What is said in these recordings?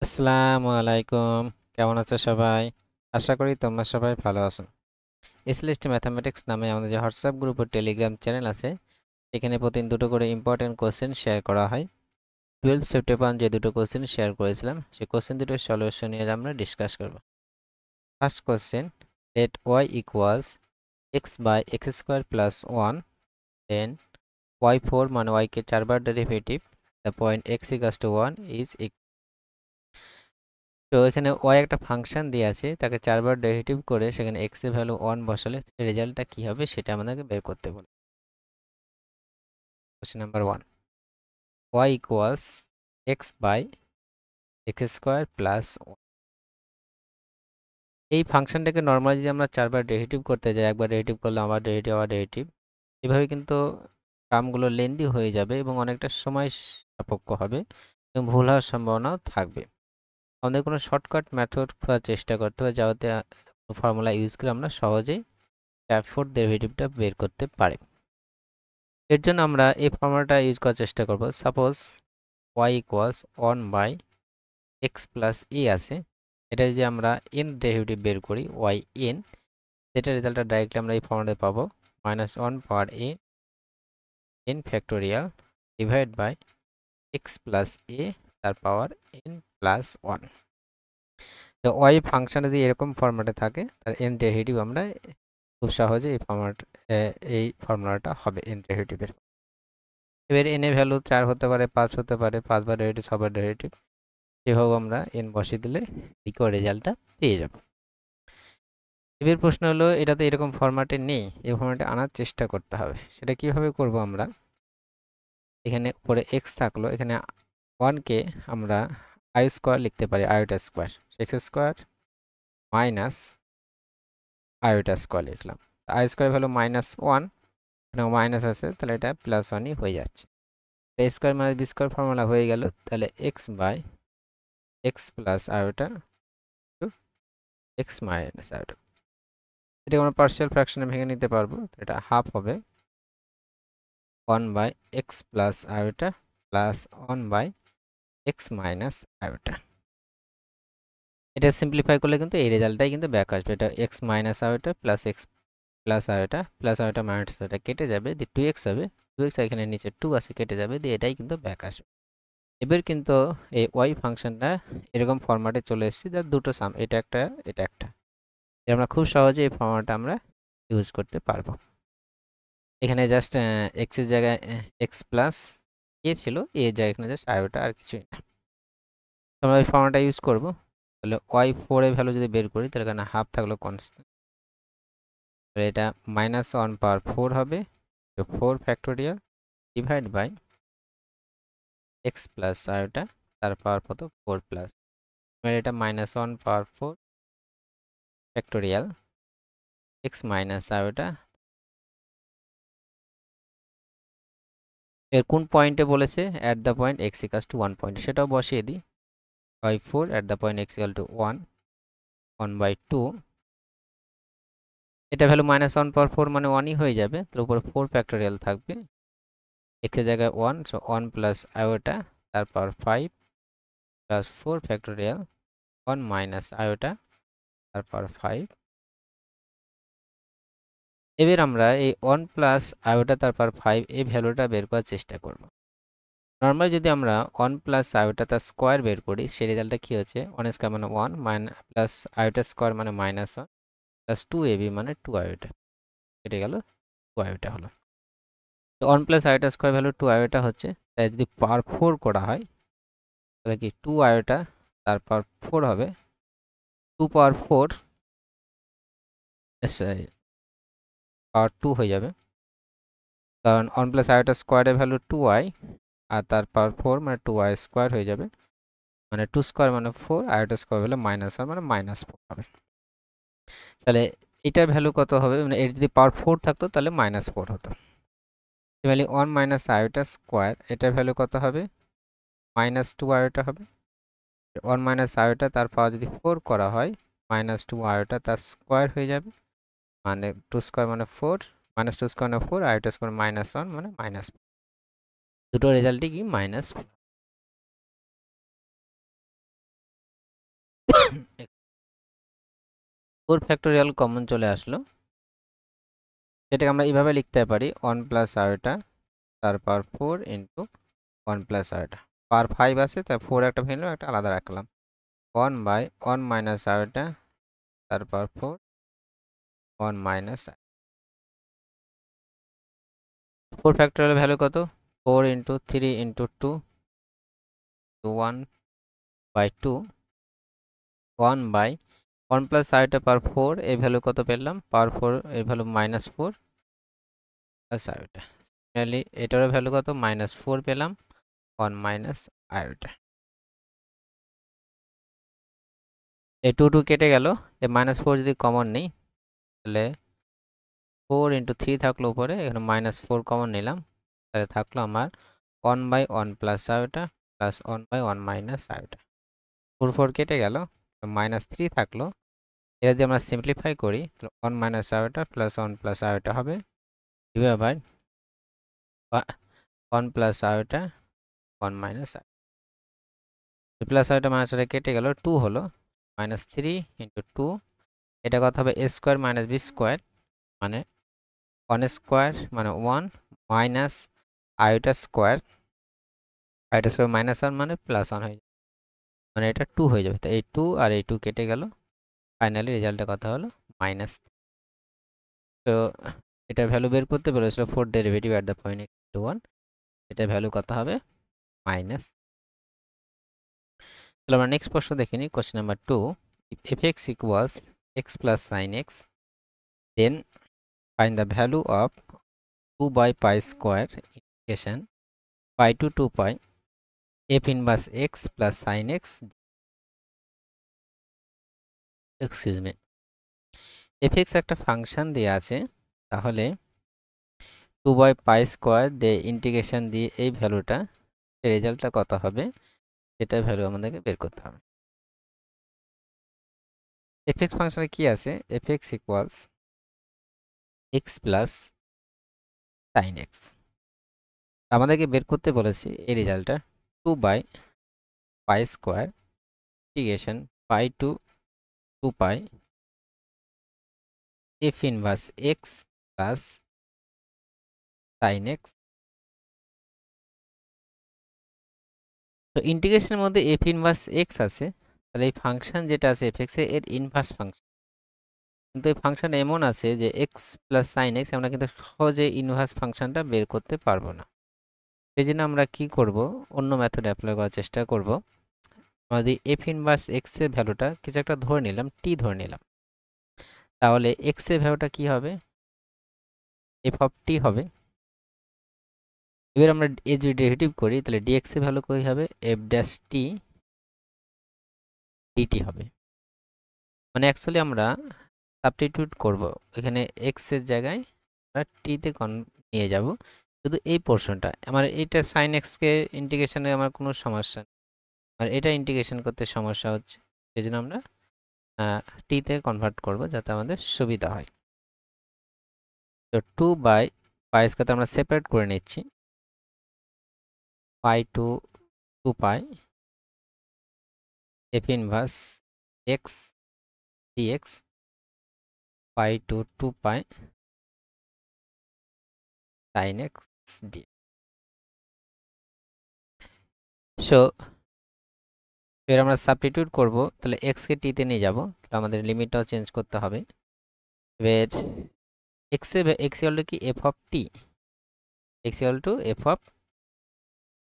আসসালামু আলাইকুম। কেমন আছো সবাই? আশা করি তোমরা সবাই ভালো আছো। এসএলএসটি ম্যাথামেটিক্স নামে আমাদের যে হোয়াটসঅ্যাপ গ্রুপ ও টেলিগ্রাম চ্যানেল আছে, এখানে প্রতিদিন দুটো করে ইম্পর্টেন্ট কোশ্চেন শেয়ার করা হয়। 12 সেপ্টেম্বর যে দুটো কোশ্চেন শেয়ার করেছিলাম, সেই কোশ্চেন দুটোর সলিউশন নিয়ে আমরা ডিসকাস করব। First question, let y equals x by x square plus 1, then y4 মানে y K 4 bar derivative the point x equals to 1 is তো এখানে y একটা ফাংশন দিয়ে আছে, তাকে 4 বার ডেরিভেটিভ করে সেখানে x এর ভ্যালু 1 বসালে রেজাল্টটা কি হবে সেটা আমাদেরকে বের করতে বলে। Question number 1, y equals x by x square plus 1। এই ফাংশনটাকে নরমালি যদি আমরা 4 বার ডেরিভেটিভ করতে যাই, একবার ডেরিভেটিভ করলে আবার ডেরিভেটিভ আবার ডেরিভেটিভ, এভাবে কিন্তু টার্মগুলো লেন্দি হয়ে যাবে এবং অনেকটা সময় সাপেক্ষ হবে এবং ভুল হওয়ার সম্ভাবনাও থাকবে। আমাদের কোনো শর্টকাট মেথড খোঁজার চেষ্টা করতে হবে যাতে ফর্মুলা ইউজ করে আমরা সহজেই ফোর্থ ডেরিভেটিভটা বের করতে পারি। এর জন্য আমরা এই ফর্মুলাটা ইউজ করার চেষ্টা করব। Suppose y equals 1 by x plus a আছে, এটা যদি আমরা এন ডেরিভেটিভ বের করি y n, সেটা রেজাল্টটা ডাইরেক্টলি আমরা এই ফর্মুলায় পাবো -1 power a n factorial divide by x plus a তার পাওয়ার n প্লাস 1। তো y ফাংশন যদি এরকম ফরম্যাটে থাকে তার n ডেরিভেটিভ আমরা খুব সহজে এই ফর্মুলাটা হবে n ডেরিভেটিভের। এবার n এর ভ্যালু 4 হতে পারে, 5 হতে পারে, 5 বার ডেরিভেটিভ, 6 বার ডেরিভেটিভ, এভাবে আমরা n বসিয়ে দিলে ইকুয়াল রেজাল্টটা পেয়ে যাব। এবার প্রশ্ন হলো এটা তো এরকম ফরম্যাটে নেই, এই ফরম্যাটে আনার চেষ্টা করতে হবে। সেটা কিভাবে করব আমরা? এখানে উপরে x থাকলো, এখানে 1 কে আমরা i স্কয়ার লিখতে পারি, আইওটা square, x square minus আইওটা square লিখলাম। i স্কয়ার ভ্যালু -1, এখানে মাইনাস আছে, তাহলে এটা +1ই হয়ে যাচ্ছে। a square minus b square formula হয়ে গেল, তাহলে x by x plus iota two x minus iota. এটাকে আমরা পার্শিয়াল ফ্র্যাকশনে ভেঙে নিতে পারবো, এটা হাফ হবে 1 by x plus iota plus 1 by x minus iota. এটা সিম্পলিফাই করলে কিন্তু এই রেজাল্টটাই কিন্তু ব্যাক আসবে। এটা x minus আইওটা plus x plus আইওটা minus আইওটা কেটে যাবে, দিয়ে 2x হবে, 2x এখানে নিচে 2 আছে, কেটে যাবে, দিয়ে এটাই কিন্তু ব্যাক আসবে। এবার কিন্তু এই y ফাংশনটা এরকম ফরম্যাটে চলে এসেছে, যার দুটো সাম, এটা একটা এটা একটা। আমরা খুব সহজে এই ফর্মুলাটা আমরা ইউজ করতে পারবো। এখানে জাস্ট x এর জায়গায় x প্লাস a ছিল, a এর জায়গায় এখানে জাস্ট আইওটা, আর কিছুই না। আমরা এই ফর্মুলাটা ইউজ করব। তাহলে y4 এর ভ্যালু যদি বের করি, তাহলে এখানে হাফ থাকলো কনস্ট্যান্ট, তাহলে এটা -1 পাওয়ার 4 হবে, তো 4 factorial divide by x plus iota তার পাওয়ার কত, 4 প্লাস, এটা -1 power 4 factorial x minus iota. এর কোন পয়েন্টে বলেছে? At the point x equals to 1 point, সেটাও বসিয়ে দিই। y4 at the point x equal to 1, 1/2, এটা ভ্যালু -1 পাওয়ার 4 মানে 1ই হয়ে যাবে, তার উপর 4 ফ্যাক্টোরিয়াল থাকবে, x এর জায়গায় 1, সো 1 প্লাস আইওটা তার পাওয়ার 5 প্লাস 4 ফ্যাক্টোরিয়াল 1 মাইনাস আইওটা তার পাওয়ার 5। এবার আমরা এই 1 প্লাস আইওটা তার পাওয়ার 5 এই ভ্যালুটা বের করার চেষ্টা করব। নরমালি যদি আমরা 1 প্লাস আইওটা তার স্কয়ার বের করি, সেই রেজাল্টটা কি হচ্ছে, 1 স্কয়ার মানে 1 প্লাস আইওটা স্কয়ার মানে -1 প্লাস 2ab মানে 2 আইওটা, কেটে গেল, 2 আইওটা হলো। তো 1 প্লাস আইওটা স্কয়ার ভ্যালু 2 আইওটা হচ্ছে, তাই যদি পাওয়ার 4 করা হয় তাহলে কি 2 আইওটা তার পাওয়ার 4 হবে, 2 পাওয়ার 4 পাওয়ার 2 হয়ে যাবে, কারণ 1 প্লাস আইওটা স্কয়ারের ভ্যালু 2i আর তার পাওয়ার 4 মানে 2i স্কয়ার হয়ে যাবে, মানে 2 স্কয়ার মানে 4, আইওটা স্কয়ার হলে -1 মানে -4 হবে। তাহলে এটার ভ্যালু কত হবে, মানে এর যদি পাওয়ার 4 থাকতো তাহলে -4 হতো। সিমিলারলি 1 মাইনাস আইওটা স্কয়ার, এটার ভ্যালু কত হবে, -2 আইওটা হবে। 1 মাইনাস আইওটা তার পাওয়ার যদি 4 করা হয়, -2 আইওটা তার স্কয়ার হয়ে যাবে, মানে 2 স্কয়ার মানে 4, -2 স্কয়ার মানে 4, আইওটা স্কয়ার -1 মানে -4, দুটো রেজাল্টই কি -4। 4 ফ্যাক্টোরিয়াল কমন চলে আসলো, সেটাকে আমরা এইভাবে লিখতে পারি 1 প্লাস আয়োটা তার পাওয়ার 4 ইন্টু 1 প্লাস আয়োটা। পাওয়ার 5 আছে, তাই 4 একটা ভেঙে একটা আলাদা রাখলাম। 1 বাই 1 মাইনাস আয়োটা তার পাওয়ার 4 1 মাইনাস 4 ফ্যাক্টোরিয়াল ভ্যালু কত? 4 into 3 into 2 1 by 2 1 by 1 plus iota power 4 এই ভ্যালু কত পেলাম? পাওয়ার 4 এর value minus 4 plus iota. Similarly এটারও ভ্যালু কত? মাইনাস 4 পেলাম 1 মাইনাস আয়োটা। এই 2 কেটে গেল, এই মাইনাস 4 যদি কমন নেই তাহলে 4 ইন্টু 3 থাকলো উপরে, এখানে মাইনাস 4 কমন নিলাম, তাহলে থাকলো আমার 1 by 1 plus iota plus 1 by 1 minus iota. 4 কেটে গেল, মাইনাস 3 থাকলো। এটা যদি আমরা সিম্পলিফাই করি তাহলে 1 minus iota plus 1 plus iota হবে divide by 1 plus iota 1 minus plus iota minus iota কেটে গেল, 2 হলো মাইনাস 3 ইন্টু 2, এটা কত হবে? a square minus b square, মানে 1 স্কোয়ার মানে 1 minus iota square, iota square minus 1 মানে প্লাস 1 হয়ে যাবে, মানে এটা 2 হয়ে যাবে। তো এই 2 আর এই 2 কেটে গেল, ফাইনালি রেজাল্টটা কত হলো? মাইনাস। তো এটা ভ্যালু বের করতে বলেছিল 4 derivative at the point x to 1, এটা ভ্যালু কত হবে? মাইনাস। তাহলে আমরা নেক্সট প্রশ্ন দেখে নিই, question number 2। if fx equals x plus sin x, then find the value of 2 by pi square integration pi to 2 pi f inverse x plus sin x, excuse me, fx একটা function দেওয়া আছে, তাহলে 2 by pi square দিয়ে integration দিয়ে এই ভ্যালুটা, এই রেজাল্টটা কত হবে, সেটা ভ্যালু আমাদেরকে বের করতে হবে। fx ফাংশনে কি আছে? fx equals x plus sin x, আমাদেরকে বের করতে বলেছি এই রেজাল্টটা 2 by pi square integration pi to 2 pi f inverse x plus sin x। তো ইন্টিগ্রেশনের মধ্যে f ইনভার্স x আছে, তাহলে এই ফাংশন যেটা আছে fx এর ইনভার্স ফাংশন, কিন্তু এই ফাংশন এমন আছে যে x প্লাস sin x, আমরা কিন্তু সহজে ইনভার্স ফাংশনটা বের করতে পারবো না। সেই জন্য আমরা কি করব? অন্য মেথড অ্যাপ্লাই করার চেষ্টা করব। আমরা যদি f ইনভার্স x এর ভ্যালুটা কিছু একটা ধরে নিলাম, t ধরে নিলাম, তাহলে x এর ভ্যালুটা কি হবে? f অফ t হবে। এবার আমরা যদি ডেরিভেটিভ করি তাহলে dx এর ভ্যালু কই হবে? f ড্যাশ t dt হবে। মানে অ্যাকচুয়ালি আমরা সাবস্টিটিউট করব, এখানে x এর জায়গায় আমরা t তে নিয়ে যাব, শুধু এই পোরশনটা। আমার এটা sin x কে ইন্টিগ্রেশনে আমার কোনো সমস্যা নেই, আর এটা ইন্টিগ্রেশন করতে সমস্যা হচ্ছে, সেজন্য আমরা t তে কনভার্ট করব যাতে আমাদের সুবিধা হয়। তো 2 বাই পাই স্কয়ার আমরা সেপারেট করে নিচ্ছি, পাই to 2 pi f inverse x dx pi to 2 pi sin x dx। So এবার আমরা সাবস্টিটিউট করব, তাহলে x কে t তে নিয়ে যাব, তাহলে আমাদের লিমিটটাও চেঞ্জ করতে হবে। এবার x ইকুয়াল টু কি? f of t, x equal two f of t।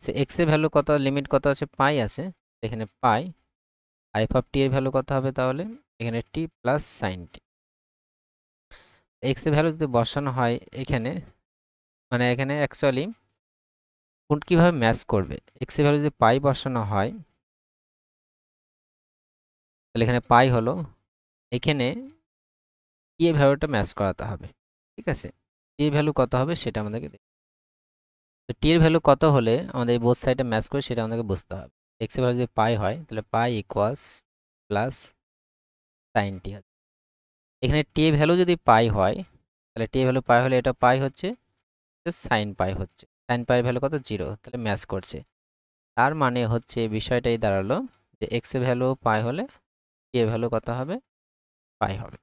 So x এর ভ্যালু কত, লিমিট কত আছে? পাই আছে, এখানে পাই, আর f অফ t এর ভ্যালু কত হবে তাহলে? এখানে t plus sin t। x এর ভ্যালু যদি বসানো হয় এখানে, মানে এখানে অ্যাকচুয়ালি কোন কিভাবে ম্যাচ করবে? x এর ভ্যালু যদি পাই বসানো হয় তাহলে এখানে পাই হলো, এখানে t এর ভ্যালুটা ম্যাচ করাতে হবে, ঠিক আছে? t এর ভ্যালু কত হবে সেটা আমাদেরকে দেখতে হবে। তো t এর ভ্যালু কত হলে আমাদের বোথ সাইডে ম্যাচ করে সেটা আমাদেরকে বুঝতে হবে। x এর ভ্যালু যদি পাই হয় তাহলে পাই ইকুয়ালস প্লাস sin t হবে। এখানে t এর ভ্যালু যদি পাই হয় তাহলে t এর ভ্যালু পাই হলে এটা পাই হচ্ছে, sin পাই হচ্ছে, sin পাই এর ভ্যালু কত? 0, তাহলে ম্যাচ করছে। তার মানে হচ্ছে বিষয়টাই দাঁড়ালো যে এক্স এর ভ্যালু পাই হলে টি এর ভ্যালু কত হবে, পাই হবে,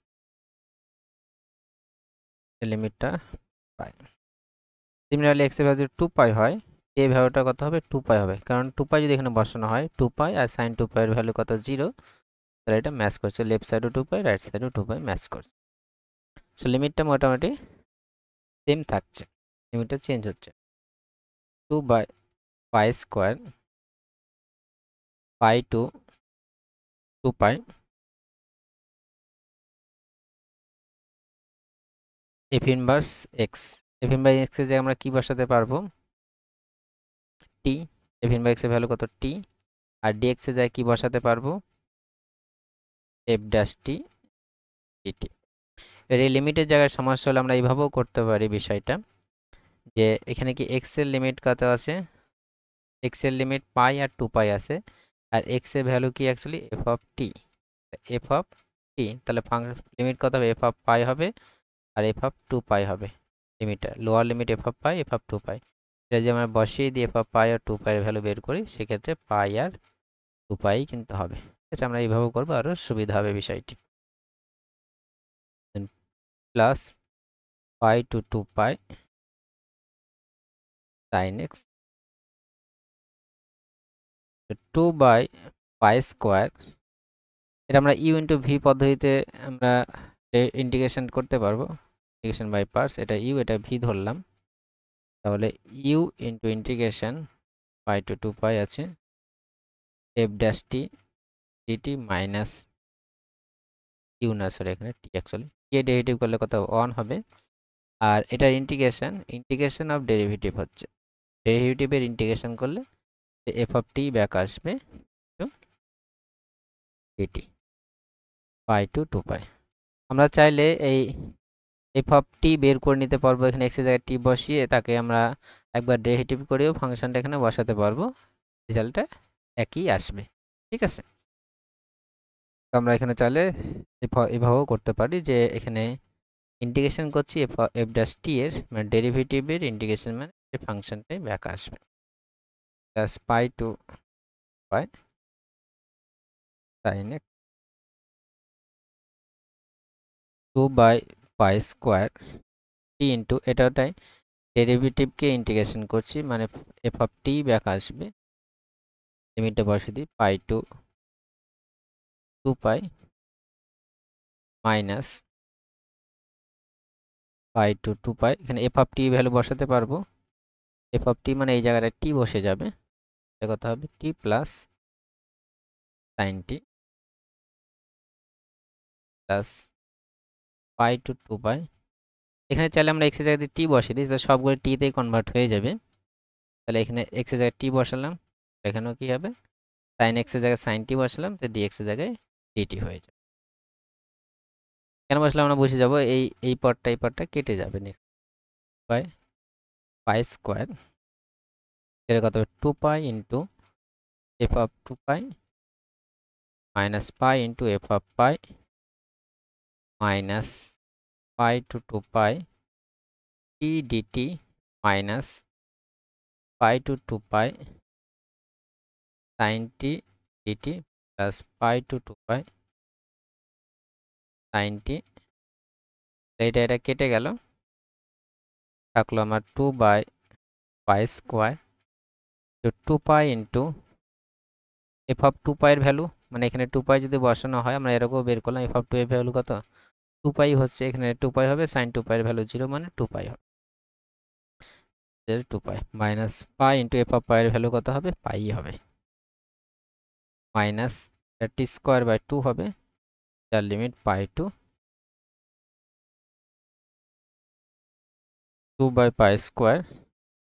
লিমিটটা পাই। সিমিলারলি এক্স এর ভ্যালু যদি 2 পাই হয়, টি এর ভ্যালুটা কত হবে, 2 পাই হবে, কারণ 2 পাই যদি এখানে বসানো হয় 2 পাই আর সাইন 2 পাই এর ভ্যালু কত 0, তাহলে এটা ম্যাচ করছে, লেফট সাইডও 2 পাই রাইট সাইডও 2 পাই ম্যাচ করছে। সো লিমিটটা মোটামুটি সেম থাকছে, লিমিটটা চেঞ্জ হচ্ছে। 2 by pi square pi to 2 pi f inverse x. F inverse x এর জায়গায় আমরা কি বসাতে পারবো, টি। এফ ইনভার্স এক্স এর ভ্যালু কত, টি। আর ডিএক্স এর জায়গায় কি বসাতে পারবো, এফ ড্যাশ টি ডিটি। এর এই লিমিটের জায়গায় সমস্যা হলে আমরা এইভাবেও করতে পারি বিষয়টা, যে এখানে কি এক্স এর লিমিট কত আছে, এক্স এর লিমিট পাই আর 2 পাই আছে, আর এক্স এর ভ্যালু কি actually f of t, f of t, তাহলে লিমিট কত হবে, এফ অফ পাই হবে আর এফ অফ 2 পাই হবে। লিমিটটা lower limit f of pi, f of 2 pi, এটা যদি আমরা বসিয়ে দিয়ে এফ অফ পাই আর 2 পাই এর ভ্যালু বের করি, সেক্ষেত্রে পাই আর 2 পাই কিন্তু হবে। ঠিক আছে, আমরা এইভাবে করবো, আরও সুবিধা হবে বিষয়টি। Plus pi to 2 pi sine x, 2 by pi square, এটা আমরা ইউ ইন্টু ভি পদ্ধতিতে আমরা ইন্টিগ্রেশন করতে পারবো, ইন্টিগ্রেশন বাই পার্টস, এটা ইউ এটা ভি ধরলাম, তাহলে u into integration pi to 2 pi আছে f dash t dt minus u, না সরি এখানে টি, অ্যাকচুয়ালি টি ডেরিভেটিভ করলে কত 1 হবে, আর এটার ইন্টিগ্রেশন অফ ডেরিভেটিভ হচ্ছে, ডেরিভেটিভের ইন্টিগ্রেশন করলে এফ অফ টি ব্যাক আসবে টু ডিটি পাই টু 2 পাই। আমরা চাইলে এই এফ অফ টি বের করে নিতে পারবো, এখানে এক্স এর জায়গায় টি বসিয়ে তাকে আমরা একবার ডেরিভেটিভ করেও ফাংশনটা এখানে বসাতে পারবো, রেজাল্টটা একই আসবে। ঠিক আছে, তো আমরা এখানে চাইলে এভাবেও করতে পারি, যে এখানে ইন্টিগ্রেশন করছি এফ ড্যাশ টি এর, মানে ডেরিভেটিভের ইন্টিগ্রেশন, মানে এই ফাংশনটাই ব্যাক আসবে, plus pi to pi sine x 2 by pi square t into এটাটাই ডেরিভেটিভকে ইন্টিগ্রেশন করছি, মানে এফ অফ টি ব্যাক আসবে, লিমিটটা বসিয়ে দিই পাই to 2 pi minus pi to 2 পাই, এখানে এফ অফ টি ভ্যালু বসাতে পারবো, এফ অফ টি মানে এই জায়গাটায় টি বসে যাবে, এটা কত হবে টি plus sign T plus pi to 2 পাই, এখানে চাইলে আমরা এক্স এর জায়গায় টি বসিয়ে দিই, তাহলে সবগুলো টিতেই কনভার্ট হয়ে যাবে, তাহলে এখানে এক্স এর জায়গায় টি বসালাম, এখানেও কি হবে সাইন এক্স এর জায়গায় সাইন টি বসালাম, তো ডিএক্স এর জায়গায় ডিটি হয়ে যাবে। কেন বসলাম আমরা বুঝে যাব, এই পার্টটা কেটে যাবে, নেক্সট বাই পাই স্কোয়ার, এটা কত হবে 2 pi into f of 2 pi minus pi into f of pi minus pi to 2 pi t dt minus pi to 2 pi sine t dt plus pi to 2 pi sine t, এটা কেটে গেল, থাকলো আমার 2 by pi square, তো 2 pi into f of 2 পাই এর value, মানে এখানে 2 পাই যদি বসানো হয়, আমরা এরকম বের করলাম, এফ অফ 2 এর ভ্যালু কত 2 পাই হচ্ছে, এখানে 2 পাই হবে, সাইন 2 পাই এর ভ্যালু 0, মানে 2 পাই হবে, 2 pi minus pi into f of pi এর ভ্যালু কত হবে, পাই হবে, মাইনাস টি স্কোয়ার বাই 2 হবে, যার limit pi to 2 by pi square,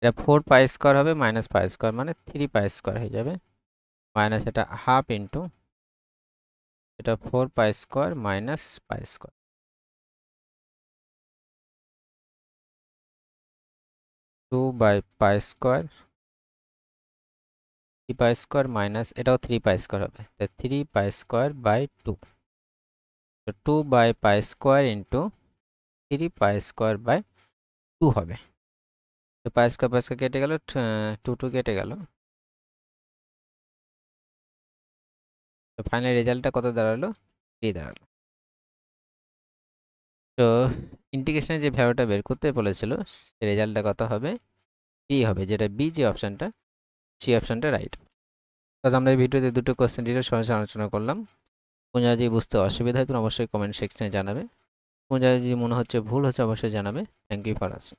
এটা 4 পাই স্কোয়ার হবে, মাইনাস পাই স্কোয়ার মানে 3 পাই স্কোয়ার হয়ে যাবে, মাইনাস এটা হাফ ইন্টু এটা 4 pi square minus pi square, 2 by pi square 3 pi square minus এটাও 3 পাই স্কোয়ার হবে, তো 3 পাই স্কোয়ার বাই 2, তো 2 by pi square into 3 pi square by 2 হবে, তো পাই স্কোয়ার কেটে গেল, 2 কেটে গেল, তো ফাইনাল রেজাল্টটা কত দাঁড়ালো? 3 দাঁড়ালো। তো ইন্টিগ্রেশনের যে ভ্যালুটা বের করতে বলেছিল সেই রেজাল্টটা কত হবে? 3 হবে, যেটা বি যে অপশানটা, সি অপশানটা রাইট। তো আমরা এই ভিডিওতে দুটো কোশ্চেন ডিটেল সরাসরি আলোচনা করলাম। কোনো জায়গায় যদি বুঝতে অসুবিধা হয় তুমি অবশ্যই কমেন্ট সেকশনে জানাবে। কোনো জায়গায় যদি মনে হচ্ছে ভুল হচ্ছে অবশ্যই জানাবে। Thank you for watching.